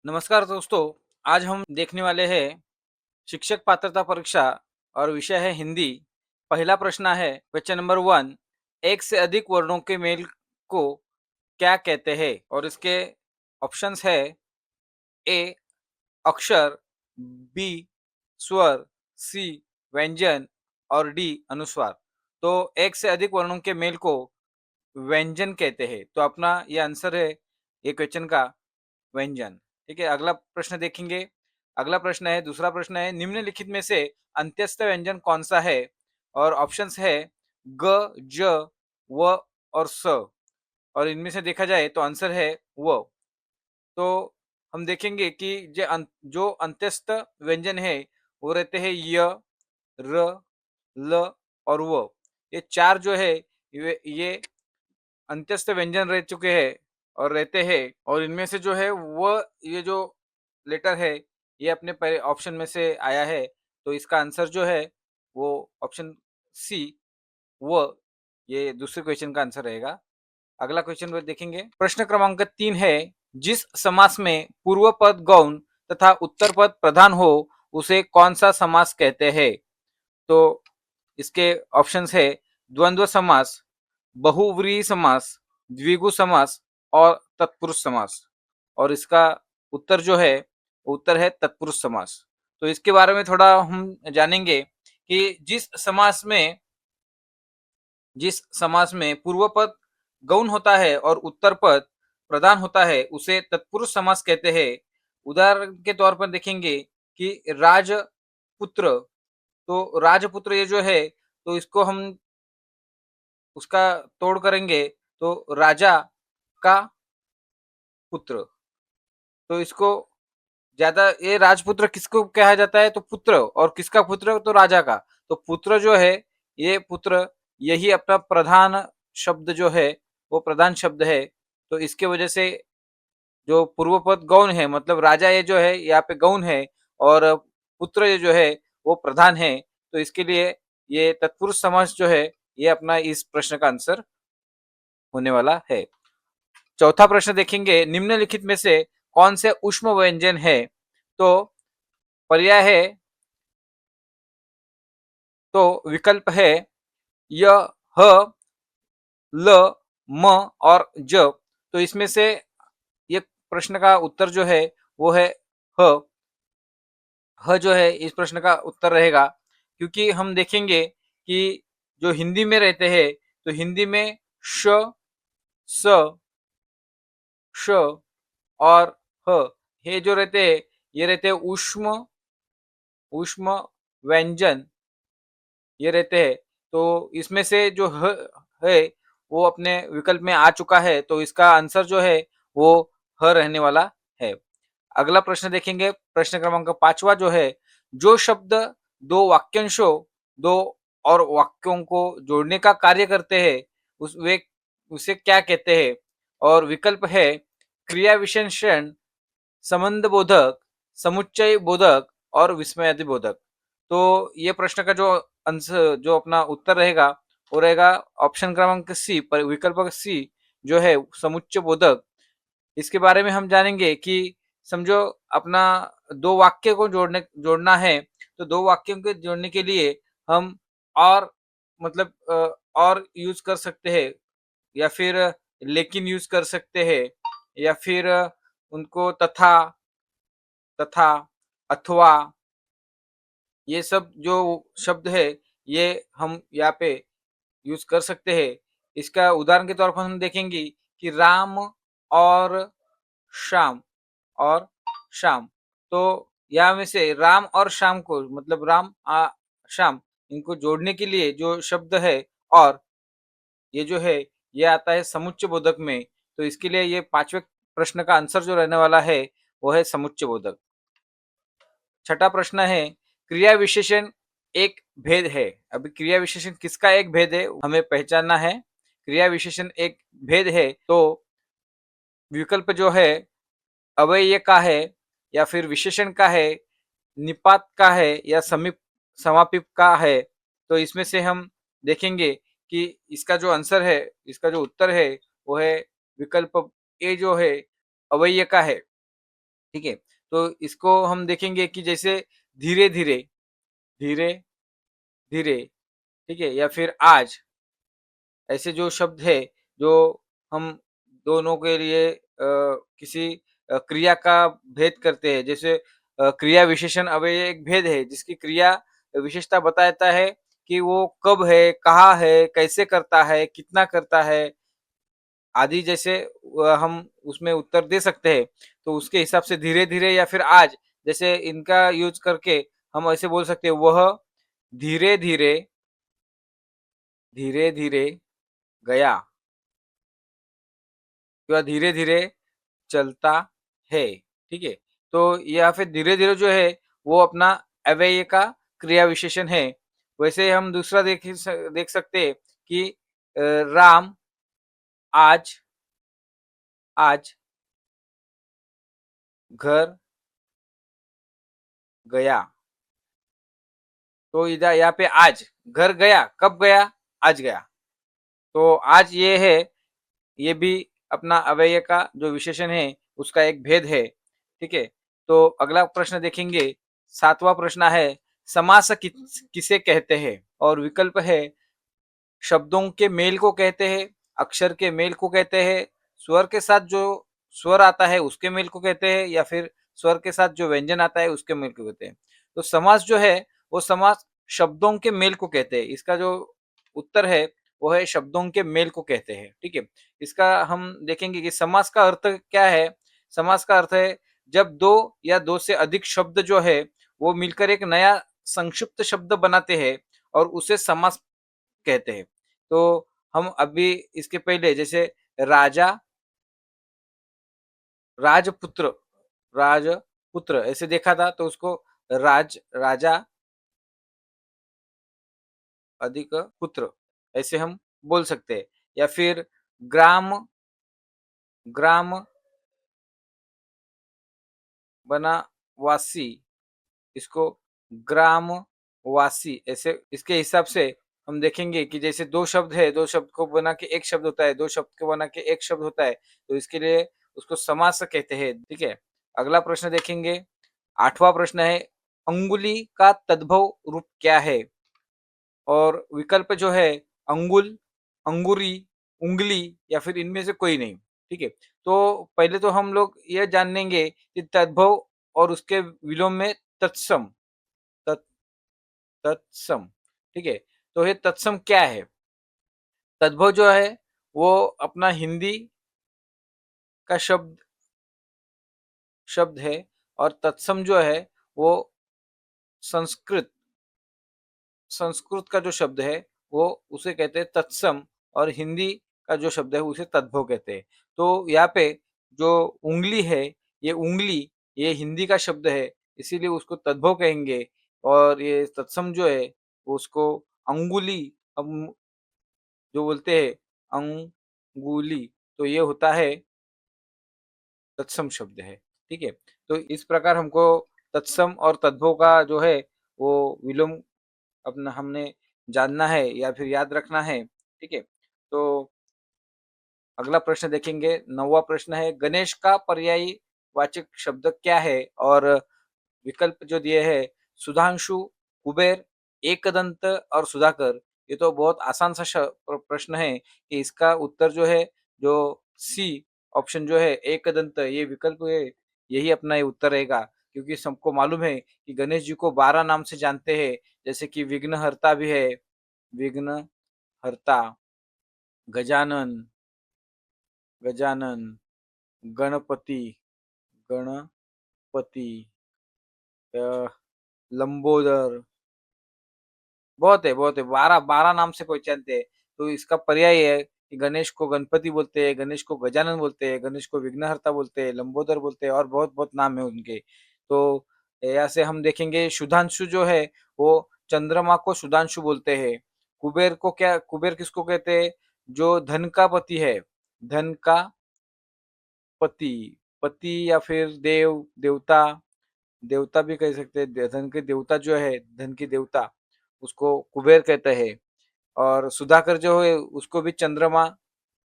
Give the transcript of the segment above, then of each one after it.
नमस्कार दोस्तों। आज हम देखने वाले हैं शिक्षक पात्रता परीक्षा और विषय है हिंदी। पहला प्रश्न है क्वेश्चन नंबर 1। एक से अधिक वर्णों के मेल को क्या कहते हैं? और इसके ऑप्शंस है ए अक्षर, बी स्वर, सी व्यंजन और डी अनुस्वार। तो एक से अधिक वर्णों के मेल को व्यंजन कहते हैं। तो अपना ये आंसर है ये क्वेश्चन का व्यंजन। ठीक है, अगला प्रश्न देखेंगे। अगला प्रश्न है, दूसरा प्रश्न है, निम्नलिखित में से अंत्यस्थ व्यंजन कौन सा है? और ऑप्शंस है ग, ज, व और स। और इनमें से देखा जाए तो आंसर है व। तो हम देखेंगे कि जो अंत्यस्थ व्यंजन है वो रहते हैं य, र, ल और व। ये चार जो है ये अंत्यस्थ व्यंजन रह चुके हैं और रहते हैं। और इनमें से जो है वो ये जो लेटर है ये अपने पहले ऑप्शन में से आया है। तो इसका आंसर जो है वो ऑप्शन सी वो ये दूसरे क्वेश्चन का आंसर रहेगा। अगला क्वेश्चन वो देखेंगे। प्रश्न क्रमांक 3 है, जिस समास में पूर्व पद गौण तथा उत्तर पद प्रधान हो उसे कौन सा समास कहते हैं? तो इसके ऑप्शंस है द्वंद्व समास, बहुव्रीहि समास, द्विगु समास और तत्पुरुष समास। और इसका उत्तर जो है उत्तर है तत्पुरुष समास। तो इसके बारे में थोड़ा हम जानेंगे कि जिस समास में पूर्व पद गौण होता है और उत्तर पद प्रधान होता है उसे तत्पुरुष समास कहते हैं। उदाहरण के तौर पर देखेंगे कि राजपुत्र। तो राजपुत्र ये जो है तो इसको हम उसका तोड़ करेंगे तो राजा का पुत्र। तो इसको ज्यादा ये राजपुत्र किसको कहा जाता है? तो पुत्र। और किसका पुत्र? तो राजा का। तो पुत्र जो है ये पुत्र यही अपना प्रधान शब्द जो है वो प्रधान शब्द है। तो इसके वजह से जो पूर्व पद गौण है मतलब राजा ये जो है यहाँ पे गौण है और पुत्र ये जो है वो प्रधान है। तो इसके लिए ये तत्पुरुष समास जो है ये अपना इस प्रश्न का आंसर होने वाला है। चौथा प्रश्न देखेंगे, निम्नलिखित में से कौन से ऊष्म व्यंजन है? तो पर्याय है तो विकल्प है य, ह, ल, म और ज। तो इसमें से ये प्रश्न का उत्तर जो है वो है ह। ह जो है इस प्रश्न का उत्तर रहेगा, क्योंकि हम देखेंगे कि जो हिंदी में रहते हैं तो हिंदी में श, स, श और ह ये जो रहते हैं ये रहते हैं ऊष्म ऊष्म व्यंजन ये रहते हैं। तो इसमें से जो ह है वो अपने विकल्प में आ चुका है। तो इसका आंसर जो है वो ह रहने वाला है। अगला प्रश्न देखेंगे। प्रश्न क्रमांक 5वां जो है, जो शब्द दो वाक्यांशों दो और वाक्यों को जोड़ने का कार्य करते हैं उसे क्या कहते हैं? और विकल्प है क्रिया विशेषण, संबंध बोधक, समुच्चय बोधक और विस्मयादि बोधक। तो ये प्रश्न का जो आंसर जो अपना उत्तर रहेगा वो रहेगा ऑप्शन क्रमांक सी पर विकल्प सी जो है समुच्चय बोधक। इसके बारे में हम जानेंगे कि समझो अपना दो वाक्य को जोड़ना है। तो दो वाक्यों को जोड़ने के लिए हम और मतलब और यूज कर सकते हैं या फिर लेकिन यूज कर सकते हैं या फिर उनको तथा तथा अथवा ये सब जो शब्द है ये हम यहाँ पे यूज कर सकते हैं। इसका उदाहरण के तौर पर हम देखेंगे कि राम और शाम और शाम। तो यहाँ में से राम और शाम को मतलब शाम इनको जोड़ने के लिए जो शब्द है और ये जो है ये आता है समुच्चय बोधक में। तो इसके लिए ये 5वें प्रश्न का आंसर जो रहने वाला है वो है समुच्चय बोधक। छठा प्रश्न है, क्रिया विशेषण एक भेद है। अभी क्रिया विशेषण किसका एक भेद है हमें पहचानना है। क्रिया विशेषण एक भेद है तो विकल्प जो है अवयय का है या फिर विशेषण का है, निपात का है या समीप समापीप का है। तो इसमें से हम देखेंगे कि इसका जो आंसर है इसका जो उत्तर है वो है विकल्प ए जो है अवयय का है। ठीक है? तो इसको हम देखेंगे कि जैसे धीरे-धीरे, धीरे-धीरे, ठीक है? या फिर आज, ऐसे जो शब्द है, जो हम दोनों के लिए किसी क्रिया का भेद करते हैं। जैसे क्रिया विशेषण अव्यय एक भेद है, जिसकी क्रिया विशेषता बताता है कि वो कब है, कहाँ है, कैसे करता है, कितना करता है, आदि जैसे हम उसमें उत्तर दे सकते हैं। तो उसके हिसाब से धीरे-धीरे या फिर आज, जैसे इनका यूज़ करके हम ऐसे बोल सकते हैं, वह धीरे-धीरे, धीरे-धीरे गया या धीरे-धीरे चलता है, ठीक है? तो या फिर धीरे-धीरे जो है, वो अपना अव्यय का क्रिया विशेषण है। वैसे हम दूसरा देख सकते हैं कि राम आज आज घर गया। तो इधर यहाँ पे आज, घर गया, कब गया? आज गया। तो आज ये है, ये भी अपना अव्यय का जो विशेषण है, उसका एक भेद है, ठीक है? तो अगला प्रश्न देखेंगे, 7वां प्रश्न है, समास किसे कहते हैं? और विकल्प है, शब्दों के मेल को कहते हैं, अक्षर के मेल को कहते हैं, स्वर के साथ जो स्वर आता है उसके मेल को कहते हैं, या फिर स्वर के साथ जो व्यंजन आता है उसके मेल को कहते हैं। तो समास जो है, वो समास शब्दों के मेल को कहते हैं। इसका जो उत्तर है, वो है शब्दों के मेल को कहते हैं, ठीक है? इसका हम देखेंगे कि समास का अर्थ क्या है? समास का अर्थ है, जब दो या दो से अधिक शब्द जो है, वो मिलकर एक नया संक्षिप्त शब्द बनाते हैं और उसे समास कहते हैं। तो हम अभी इसके पहले जैसे राजा, राजपुत्र, राजपुत्र ऐसे देखा था, तो उसको राजा अधिक पुत्र ऐसे हम बोल सकते हैं। या फिर ग्राम, ग्राम बना वासी, इसको ग्रामवासी ऐसे इसके हिसाब से हम देखेंगे कि जैसे 2 शब्द है, 2 शब्द को बना के 1 शब्द होता है, 2 शब्द को बना के 1 शब्द होता है, तो इसके लिए उसको समास कहते हैं, ठीक है? अगला प्रश्न देखेंगे, 8वां प्रश्न है, अंगुली का तद्भव रूप क्या है? और विकल्प जो है, अंगुल, अंगुरी, उंगली या फिर इनमें से कोई नहीं, ठीक है? तो पहले तो हम लोग ये जान लेंगे कि तद्भव और उसके विलोम में तत्सम, तत् तत्सम, ठीक है? तो ये तत्सम क्या है? तद्भव जो है, वो अपना हिंदी का शब्द है, और तत्सम जो है, वो संस्कृत संस्कृत का जो शब्द है, वो उसे कहते हैं तत्सम, और हिंदी का जो शब्द है उसे तद्भव कहते हैं। तो यहाँ पे जो उँगली है, ये उँगली, ये हिंदी का शब्द है, इसीलिए उसको तद्भव कहेंगे, और ये तत्सम जो है, वो उसको अंगुली, हम जो बोलते हैं अंगुली, तो ये होता है तत्सम शब्द है, ठीक है? तो इस प्रकार हमको तत्सम और तद्भव का जो है, वो विलोम अपना हमने जानना है या फिर याद रखना है, ठीक है? तो अगला प्रश्न देखेंगे, 9वां प्रश्न है, गणेश का पर्यायी वाचक शब्द क्या है? और विकल्प जो दिए हैं, सुधांशु, कुबेर, एकदंत और सुधाकर। ये तो बहुत आसान सा प्रश्न है कि इसका उत्तर जो है, जो सी ऑप्शन जो है, एकदंत, ये विकल्प है, यही अपना ये उत्तर रहेगा, क्योंकि सबको मालूम है कि गणेश जी को 12 नाम से जानते हैं, जैसे कि विघ्नहर्ता भी है, विघ्नहर्ता, गजानन, गजानन, गणपति, गणपति, अ, लंबोदर, बहुत है, 12 नाम से पहचानते हैं। तो इसका पर्याय है कि गणेश को गणपति बोलते हैं, गणेश को गजानन बोलते हैं, गणेश को विघ्नहर्ता बोलते हैं, लंबोदर बोलते हैं, और बहुत-बहुत नाम है उनके। तो यहाँ से हम देखेंगे, सुधांशु जो है, वो चंद्रमा को सुधांशु बोलते हैं। कुबेर किसको कहते हैं? जो धन का पति है, धन का पति, पति या फिर देवता, देवता भी कह सकते हैं, धन के देवता जो है, धन की देवता, उसको कुबेर कहते हैं। और सुधाकर जो है, उसको भी चंद्रमा,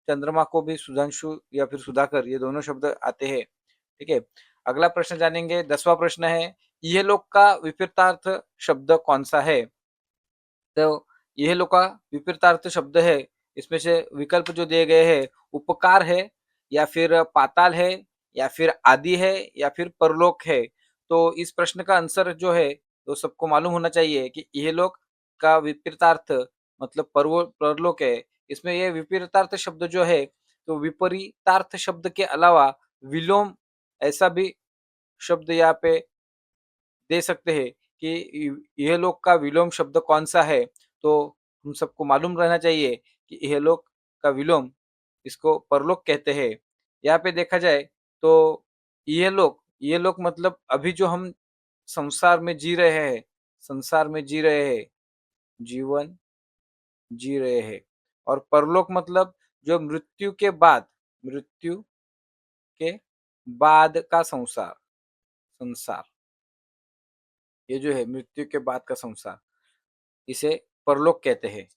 चंद्रमा को भी सुधांशु या फिर सुधाकर, ये दोनों शब्द आते हैं, ठीक है? अगला प्रश्न जानेंगे, 10वां प्रश्न है, इहलोक का विपरीतार्थ शब्द कौन-सा है? तो इहलोक का विपरीतार्थ शब्द है, इसमें से विकल्प जो दिए गए हैं, उपकार है या फिर पाताल है या फिर आदि है या फिर परलोक है। तो इस प्रश्न का आंसर जो है, वो सबको मालूम होना चाहिए कि इहलोक का विपरीतार्थ मतलब परलोक है। इसमें ये विपरीतार्थ शब्द जो है, तो विपरीतार्थ शब्द के अलावा विलोम ऐसा भी शब्द यहाँ पे दे सकते हैं कि इहलोक का विलोम शब्द कौन-सा है? तो हम सबको मालूम रहना चाहिए कि इहलोक का विलोम इसको परलोक कहते हैं। यहाँ पे देखा जाए तो इहलोक मतलब अभी जो हम संसार में जी रहे हैं, संसार में जी रहे हैं, जीवन जी रहे हैं और परलोक मतलब जो मृत्यु के बाद का संसार संसार। ये जो है मृत्यु के बाद का संसार, इसे परलोक कहते हैं।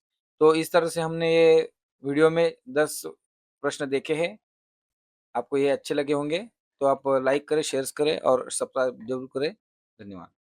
तो इस तरह से हमने ये वीडियो में 10 प्रश्न देखे हैं। आपको ये अच्छे लगे होंगे, तो आप लाइक करें, शेयर करें और सब्सक्राइब ज़रूर करें। धन्यवाद।